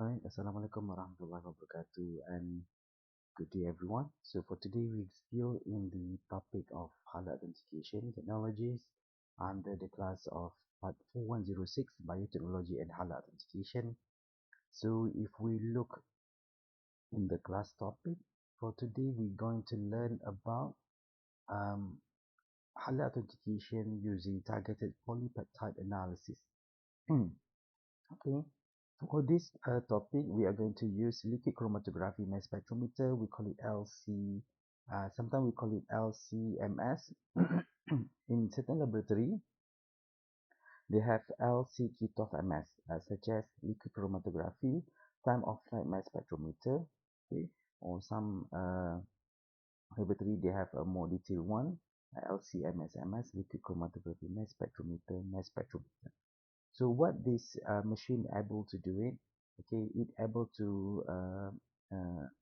Alright, Assalamualaikum warahmatullahi wabarakatuh and good day everyone. So for today we're still in the topic of HART authentication technologies under the class of part 4106 biotechnology and HART authentication. So if we look in the class topic for today, we're going to learn about um, HART authentication using targeted polypeptide analysis. Okay, for this topic, we are going to use liquid chromatography mass spectrometer. We call it LC. Sometimes we call it LCMS. In certain laboratory, they have LC cutoff MS, such as liquid chromatography, time of flight mass spectrometer. Okay, or some laboratory they have a more detailed one, LCMS, liquid chromatography mass spectrometer. So what this machine able to do it, okay, it able to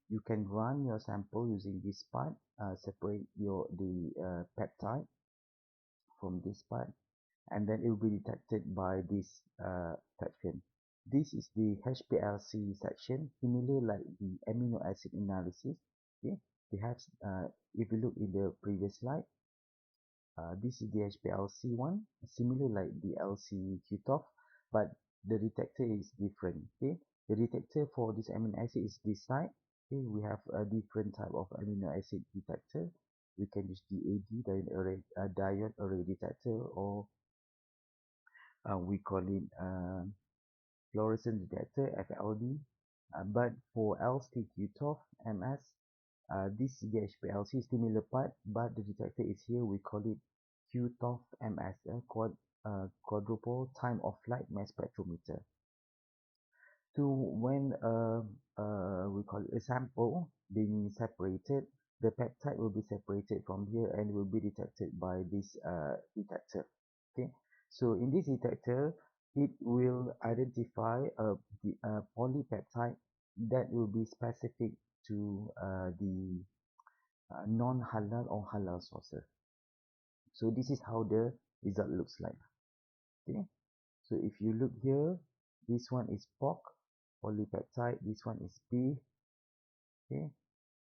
you can run your sample using this part, separate the peptide from this part, and then it will be detected by this section. This is the HPLC section, similar like the amino acid analysis. Okay, they have if you look in the previous slide, this is the HPLC one, similar like the LC cutoff, but the detector is different. Okay, the detector for this amino acid is this side. Okay, we have a different type of amino acid detector. We can use DAD, diode array detector, or we call it fluorescent detector, FLD. But for LC cutoff MS, this HPLC is similar part, but the detector is here. We call it QTOF MS, quadruple time of flight mass spectrometer. So when we call it a sample being separated, the peptide will be separated from here and will be detected by this detector. Okay, so in this detector, it will identify a polypeptide that will be specific to the non-halal or halal sources. So this is how the result looks like. Okay, so if you look here, this one is pork polypeptide, this one is beef. Okay,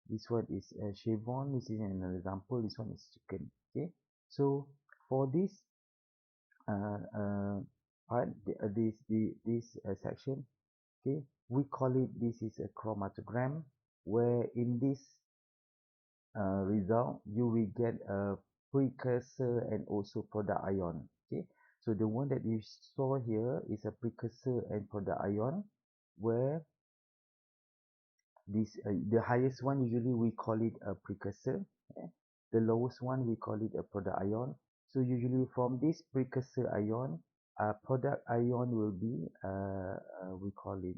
this one is chevron, this is an example, this one is chicken. Okay, so for this part, this section, okay, we call it, this is a chromatogram, where in this result you will get a precursor and also product ion. Okay, so the one that you saw here is a precursor and product ion, where this the highest one usually we call it a precursor, the lowest one we call it a product ion. So usually from this precursor ion, product ion will be we call it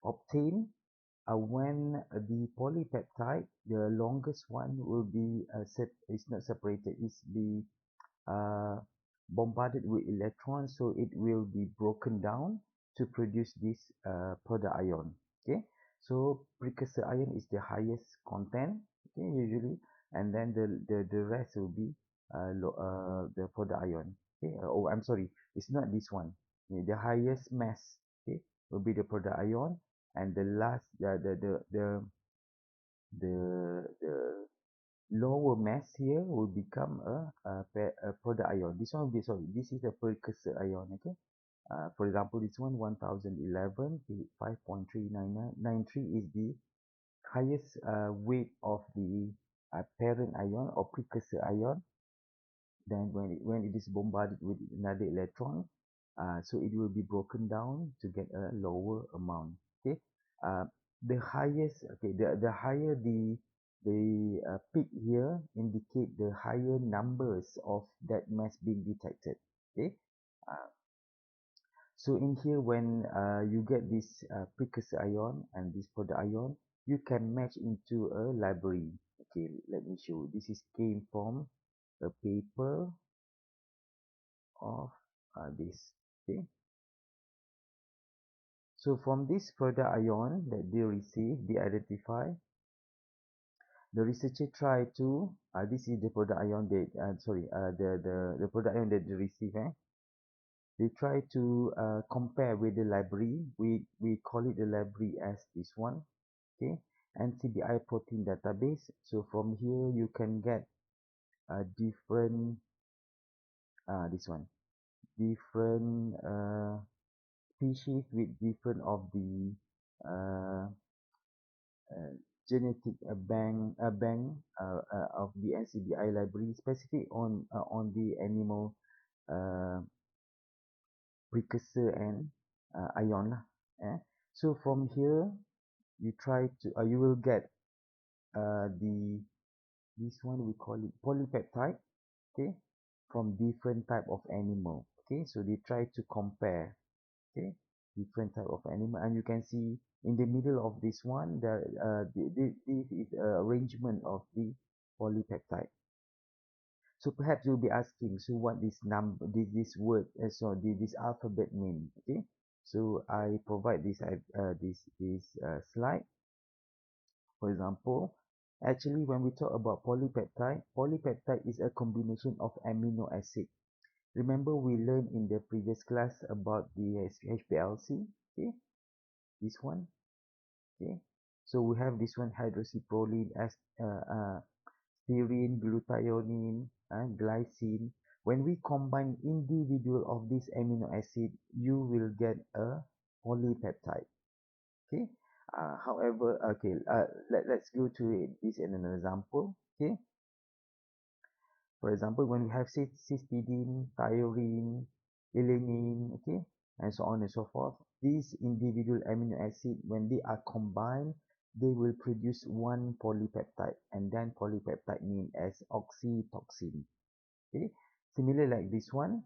obtained when the polypeptide, the longest one will be is not separated, is be uh, bombarded with electrons, so it will be broken down to produce this product ion. Okay, so precursor ion is the highest content, okay, usually, and then the rest will be the product ion. Okay, oh, I'm sorry, it's not this one. Okay, the highest mass, okay, will be the product ion, and the last the lower mass here will become a product ion. This one will be, sorry, this is a precursor ion. Okay, for example, this one 1011 5.39993 is the highest weight of the parent ion or precursor ion. Then when it is bombarded with another electron, so it will be broken down to get a lower amount. Okay, uh, the highest, okay, the higher the peak here indicate the higher numbers of that mass being detected. Okay, uh, so in here when you get this precursor ion and this product ion, you can match into a library. Okay, let me show you. This is came from a paper of this. Okay, so from this product ion that they receive, they identify, the researcher try to this is the product ion that the product ion that they receive, They try to compare with the library. We call it the library as this one, okay? NCBI protein database. So from here you can get different this one different species with different of the uh, uh, genetic bank of the NCBI library specific on the animal uh, precursor and ion lah. So from here you will get the this one we call it polypeptide, okay, from different type of animal. Okay, so they try to compare, okay, different type of animal, and you can see in the middle of this one this is a arrangement of the polypeptide. So perhaps you'll be asking, so what this number this word this alphabet mean? Okay, so I provide this slide. For example, actually when we talk about polypeptide is a combination of amino acid. Remember we learned in the previous class about the HPLC, okay, this one, okay. So we have this one hydroxyproline as serine, glutathione, and glycine. When we combine individual of this amino acid, you will get a polypeptide, okay. However, okay, let's go to this in an example, okay. For example, when we have cysteine, thiourine, alanine, okay, and so on and so forth, these individual amino acid, when they are combined, they will produce one polypeptide, and then polypeptide mean as oxytocin. Okay, similar like this one,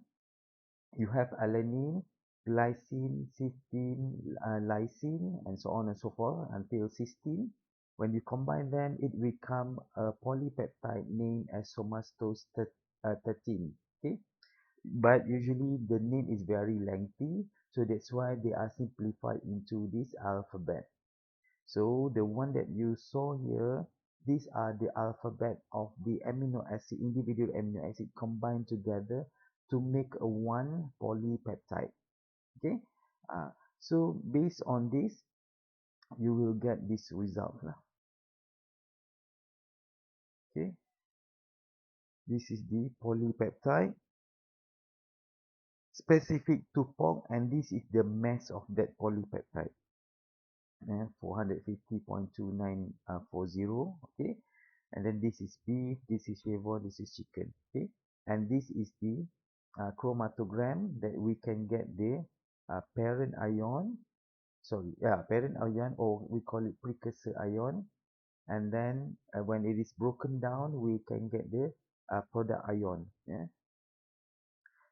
you have alanine, glycine, cysteine, lysine, and so on and so forth until cysteine. When you combine them, it become a polypeptide named as somatostatin. 13. Okay, but usually the name is very lengthy, so that's why they are simplified into this alphabet. So the one that you saw here, these are the alphabet of the amino acid, individual amino acid combined together to make a one polypeptide. Okay, uh, so based on this, you will get this result lah. Okay, this is the polypeptide specific to pork, and this is the mass of that polypeptide. 450.2940, okay, and then this is beef, this is chevron, this is chicken, okay, and this is the chromatogram that we can get the parent ion, parent ion, or we call it precursor ion, and then when it is broken down we can get the product ion.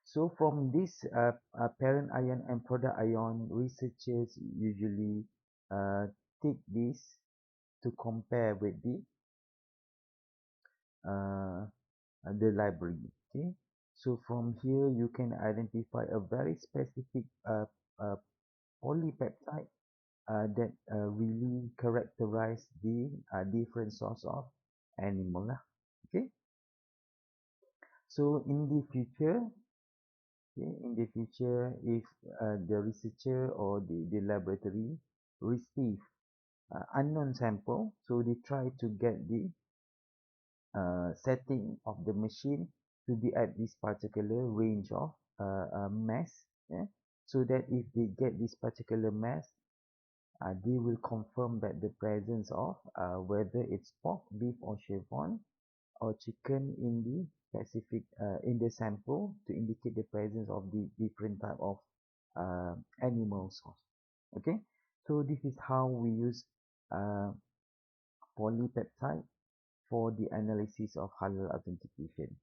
So from this parent ion and product ion, researchers usually uh, take this to compare with uh, the library. Okay, so from here you can identify a very specific uh, polypeptide that really characterize the different source of animal lah. Okay, so in the future, okay, in the future, if the researcher or the laboratory receive unknown sample, so they try to get the setting of the machine to be at this particular range of mass, yeah? So that if they get this particular mass, they will confirm that the presence of whether it's pork, beef, or chevron or chicken in the specific in the sample to indicate the presence of the different type of animal source. Okay, so this is how we use uh, polypeptide for the analysis of halal authentication.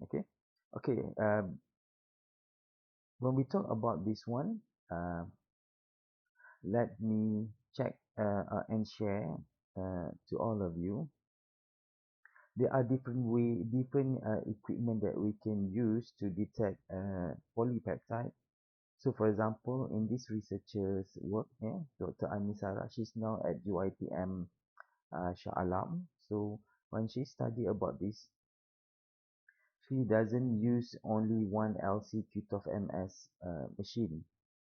Okay, okay. When we talk about this one, uh, let me check and share to all of you. There are different equipment that we can use to detect polypeptide. So for example, in this researcher's work, Dr. Anisara, she's now at UITM Shah Alam. So when she studied about this, he doesn't use only one LC Q12MS machine.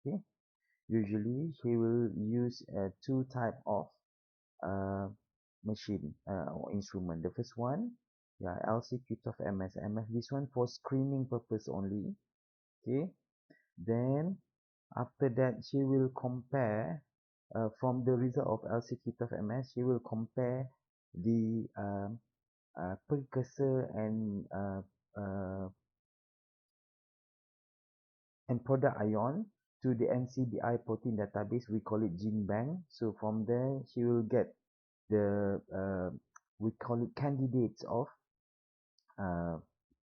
Okay, usually he will use two type of uh, machine or instrument. The first one, yeah, LC Q12MS. This one for screening purpose only. Okay, then after that she will compare from the result of LC Q12MS. She will compare the precursor uh, and product ion to the NCBI protein database. We call it gene bank. So from there she will get the we call it candidates of uh,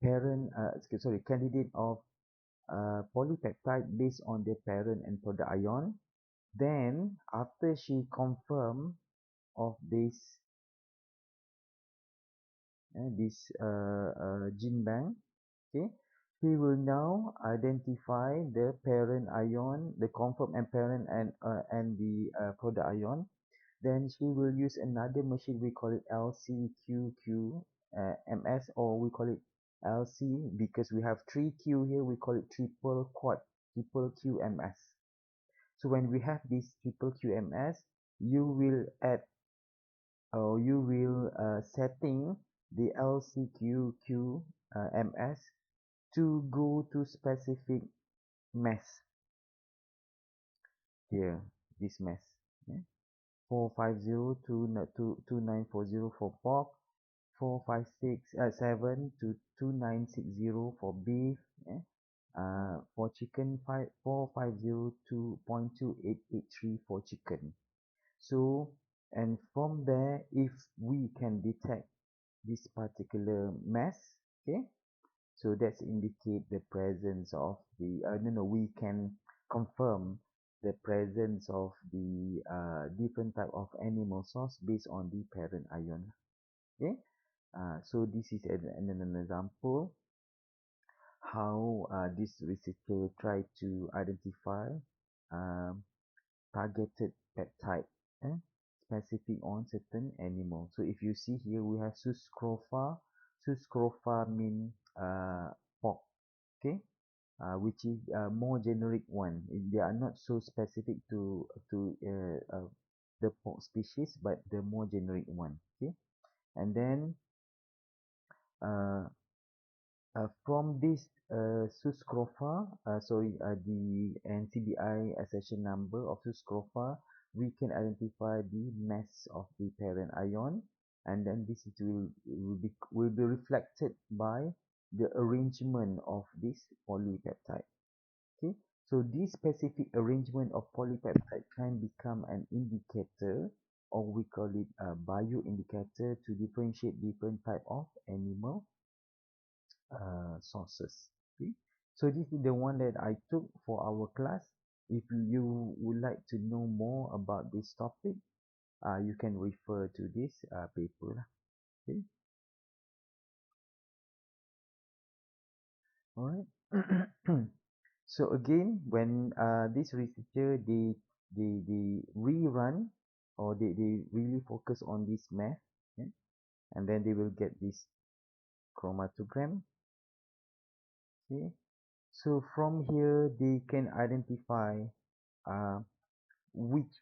candidate of polypeptide based on the parent and product ion. Then after she confirm of this gene bank, okay, he will now identify the parent ion, the confirmed and parent and the product ion. Then she will use another machine, we call it LCQQ MS, or we call it LC because we have three Q here, we call it triple quad, triple QMS. So when we have this triple QMS, you will add or you will setting the LCQQ MS to go to specific mass here, this mass. Yeah? 450 to 2940 for pork, 456 7 to 2960 for beef. Yeah? For chicken, 450 to 0.2883 for chicken. So, and from there, if we can detect this particular mass, okay, so that's indicate the presence of the no, we can confirm the presence of the different type of animal source based on the parent ion. Okay, so this is an example how this researcher tried to identify um, targeted peptide eh, specific on certain animal. So if you see here, we have Suscrofa. Suscrofa mean pork, okay, which is more generic one. They are not so specific to the pork species, but the more generic one. Okay, and then uh, from this Suscrofa, the NCBI accession number of Suscrofa, we can identify the mass of the parent ion, and then this will be reflected by the arrangement of this polypeptide. Okay, so this specific arrangement of polypeptide can become an indicator, or we call it a bioindicator, to differentiate different type of animal sources. Okay, so this is the one that I took for our class. If you would like to know more about this topic, you can refer to this paper. Okay, all right. So again, when this researcher they rerun, or they really focus on this math, okay, and then they will get this chromatogram. Okay, so from here they can identify uh, which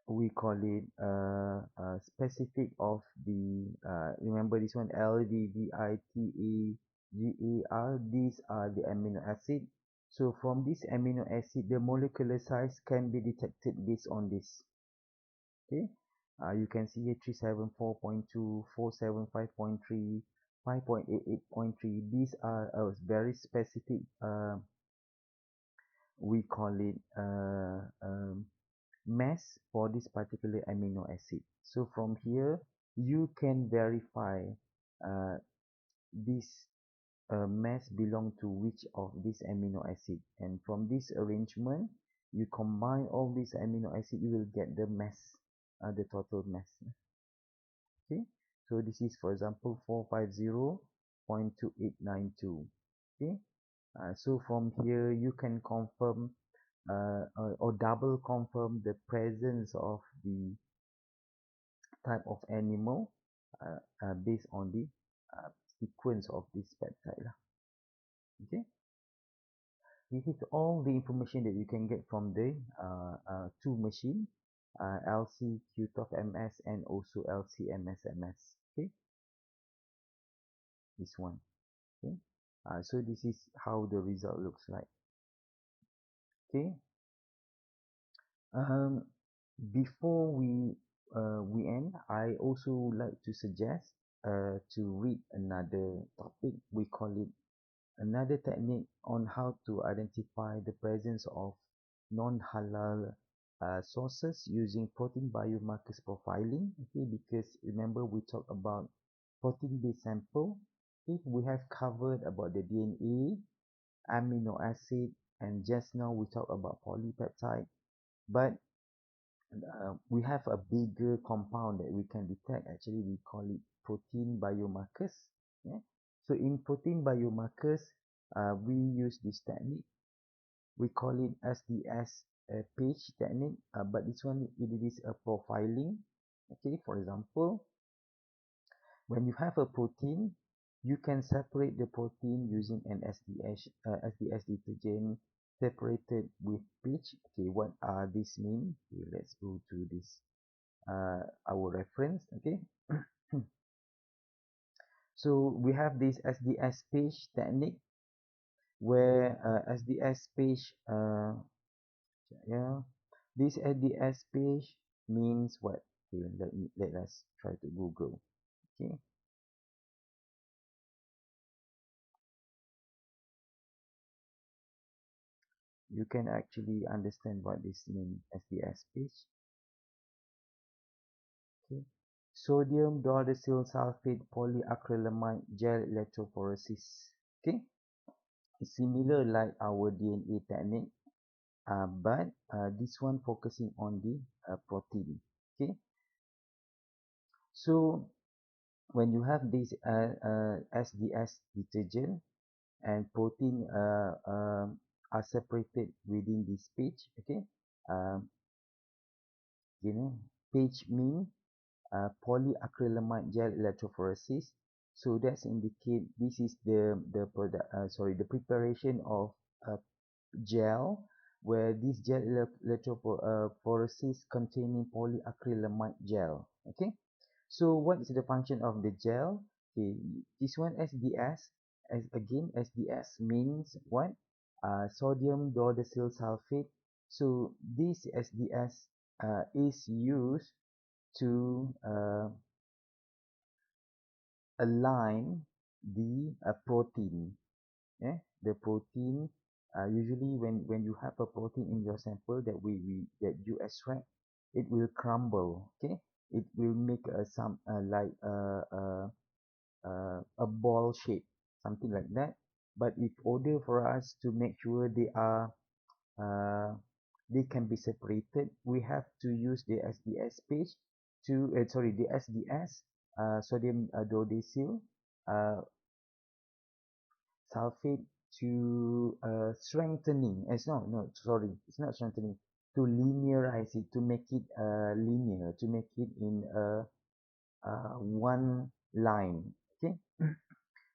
we call it specific of the remember this one, LDVITAGAR. These are the amino acid. So from this amino acid, the molecular size can be detected based on this. Okay, you can see here 374.2, 475.3, 5.88.3. These are very specific, we call it mass for this particular amino acid. So from here you can verify uh, this mass belong to which of this amino acid, and from this arrangement you combine all these amino acid, you will get the mass, the total mass. Okay, so this is for example 450.2892. Okay, so from here you can confirm or double confirm the presence of the type of animal based on the sequence of this peptide lah. Okay, this is all the information that you can get from the two machine, LC QTOF-MS and also LC MS-MS. Okay, this one. Okay, so this is how the result looks like. Okay, um, before we end, I also like to suggest to read another topic. We call it another technique on how to identify the presence of non-halal sources using protein biomarkers profiling. Okay, because remember we talked about protein-based sample. Okay, we have covered about the DNA, amino acid, and just now we talked about polypeptide. But we have a bigger compound that we can detect. Actually, we call it protein biomarkers. Yeah? So in protein biomarkers, we use this technique. We call it SDS page technique, but this one it is a profiling. Okay, for example, when you have a protein, you can separate the protein using an SDS detergent separated with pitch. Okay, what are this mean? Okay, let's go to this our reference. Okay, so we have this SDS page technique where SDS page yeah, this SDS page means what? Okay, let us try to Google. Okay, you can actually understand what this means SDS page. Okay, sodium dodecyl sulfate polyacrylamide gel electrophoresis. Okay, it's similar like our DNA technique, but this one focusing on the protein. Okay, so when you have this SDS detergent and protein are separated within this page. Okay, um, you know, page mean polyacrylamide gel electrophoresis. So that's indicate this is the product. Sorry, the preparation of a gel where this gel electrophoresis containing polyacrylamide gel. Okay, so what is the function of the gel? Okay, this one SDS, as again SDS means what? Sodium dodecyl sulfate. So this SDS is used to align the protein. The protein usually when you have a protein in your sample that that you extract, it will crumble. Okay, it will make some like a ball shape, something like that. But in order for us to make sure uh, they can be separated, we have to use the SDS page to sorry, the SDS sodium dodecyl uh, sulfate to strengthening. No, sorry, it's not strengthening. To linearize it, to make it linear, to make it in one line. Okay,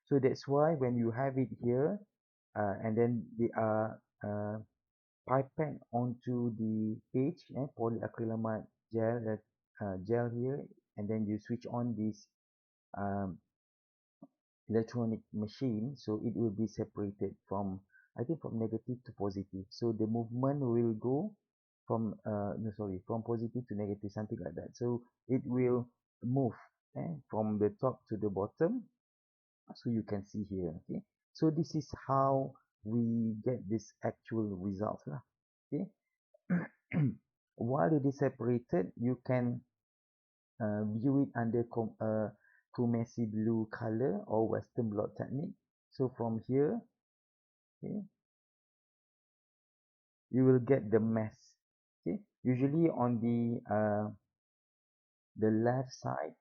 so that's why when you have it here, and then they are pipette onto the page, polyacrylamide gel here, and then you switch on this um, electronic machine, so it will be separated from, I think, from negative to positive. So the movement will go from no, sorry, from positive to negative, something like that. So it will move from the top to the bottom, so you can see here. Okay, so this is how we get this actual result lah. Okay, while it is separated, you can view it under Kumesi blue color or Western blot technique. So from here, okay, you will get the mass. Okay, usually on the left side,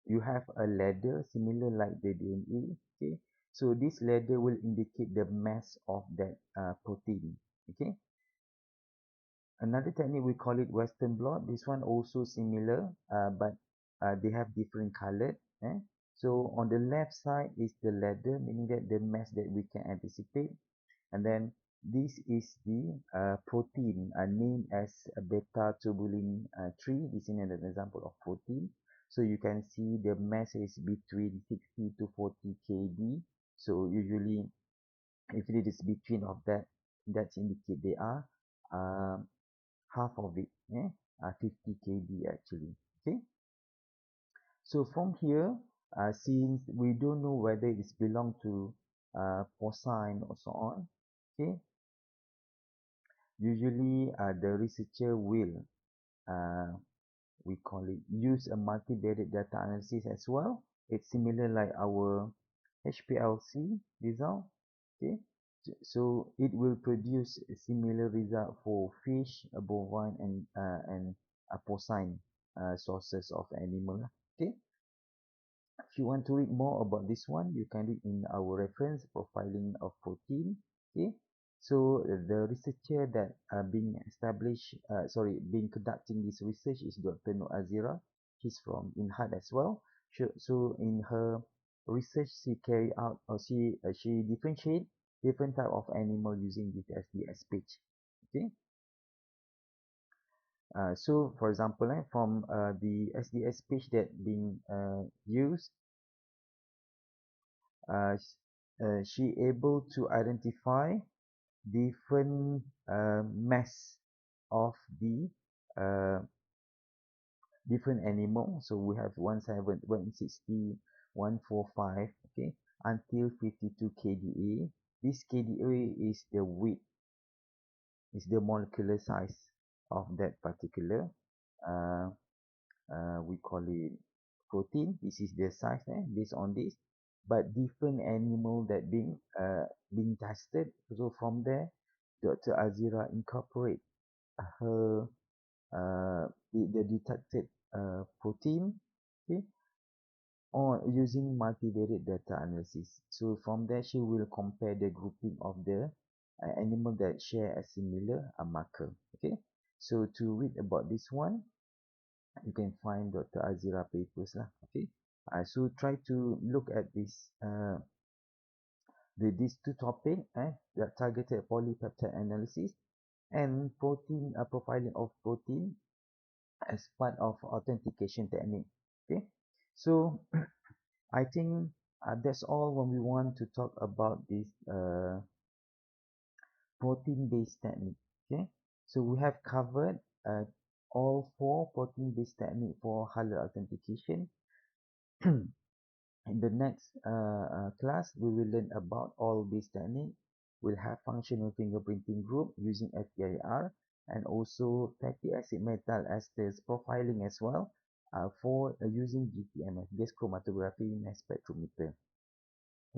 you have a ladder similar like the DNA. Okay, so this ladder will indicate the mass of that protein. Okay, another technique we call it Western blot. This one also similar, but they have different colored. So on the left side is the ladder, meaning that the mass that we can anticipate. And then this is the protein named as a beta tubulin 3. This is an example of protein. So you can see the mass is between 60 to 40 kb. So usually if it is between of that, that's indicate they are um, half of it, 50 kb actually. Okay. So from here, since we don't know whether it belong to porcine or so on, okay, usually the researcher will uh, we call it use a multivariate data analysis as well. It's similar like our HPLC result. Okay, so it will produce a similar result for fish, bovine, and porcine sources of animal. Okay, if you want to read more about this one, you can read in our reference profiling of protein. Okay, so the researcher that being conducting this research is Dr. Noazira. She's from in HART as well. So in her research, she carry out or she differentiate different type of animal using this SDS page. Okay, so for example, from the SDS page that being used, uh, she able to identify different mass of the uh, different animal. So we have 17, 160, 145, okay, until 52 kDa. This kDa is the weight, is the molecular size of that particular uh, we call it protein. This is the size based on this, but different animal that being tested. So from there, Dr. Azira incorporate her the detected protein, okay, or using multivariate data analysis. So from there, she will compare the grouping of the animal that share a similar marker. Okay, so to read about this one, you can find Dr. Azira papers lah. Okay, so try to look at this these two topic, the targeted polypeptide analysis and protein profiling of protein as part of authentication technique. Okay, so I think that's all when we want to talk about this protein based technique. Okay, so we have covered all four protein based technique for halal authentication. In the next class, we will learn about all these techniques. We'll have functional fingerprinting group using FTIR and also fatty acid metal esters profiling as well for using GTMS, gas chromatography mass spectrometer.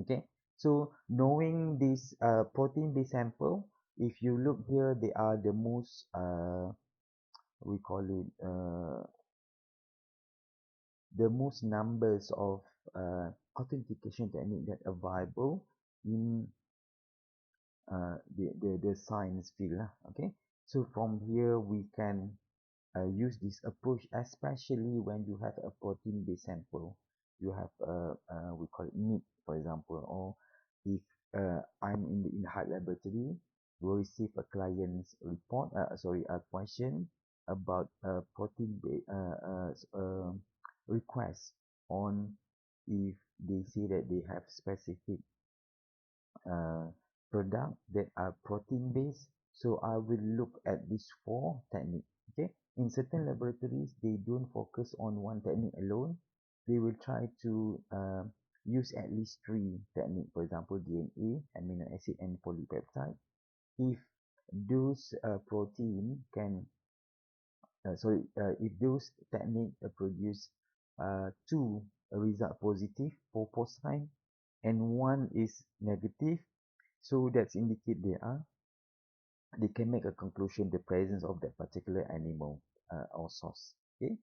Okay, so knowing this protein-based sample, if you look here, they are the most we call it the most numbers of authentication technique that are viable in the science field lah. Okay, so from here we can use this approach, especially when you have a protein-based sample. You have we call it meat, for example, or if I'm in the HART laboratory, we receive a client's report, a question about a protein request on if they say that they have specific uh, product that are protein based. So I will look at these four techniques. Okay, in certain laboratories they don't focus on one technique alone. They will try to use at least three techniques, for example DNA, amino acid, and polypeptide. If those protein can if those technique produce two result positive for porcine and one is negative, so that's indicate they can make a conclusion the presence of that particular animal or source. Okay,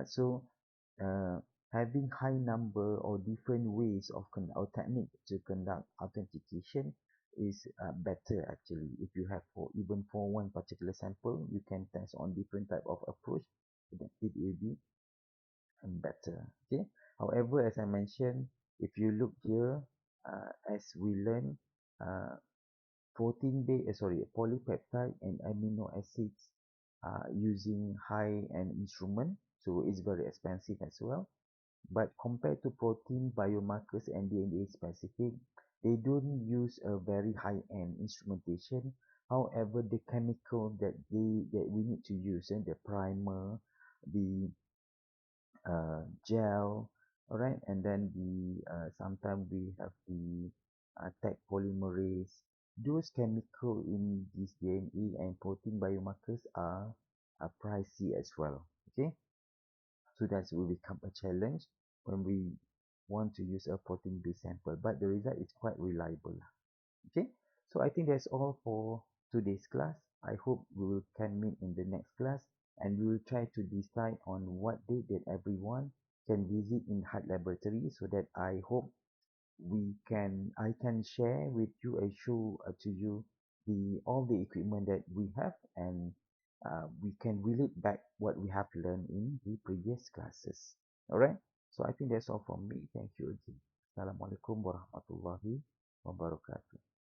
so uh, having high number or different ways of or technique to conduct authentication is better actually. If you have for even for one particular sample, you can test on different type of approach, then it will be better. Okay, However, as I mentioned, if you look here, as we learn, polypeptide and amino acids using high-end instrument, so it's very expensive as well. But compared to protein biomarkers and DNA specific, they don't use a very high-end instrumentation. However, the chemical that we need to use, and the primer, the gel, all right, and then the sometimes we have the tag polymerase. Those chemical in this DNA and protein biomarkers are pricey as well. Okay, so that will become a challenge when we want to use a protein-based sample, but the result is quite reliable. Okay, so I think that's all for today's class. I hope we will can meet in the next class, and we will try to decide on what date that everyone can visit in HART laboratory, so that I can share with you and show to you the all the equipment that we have, and we can relate back what we have learned in the previous classes. All right, so I think that's all from me. Thank you again. Assalamualaikum warahmatullahi wabarakatuh.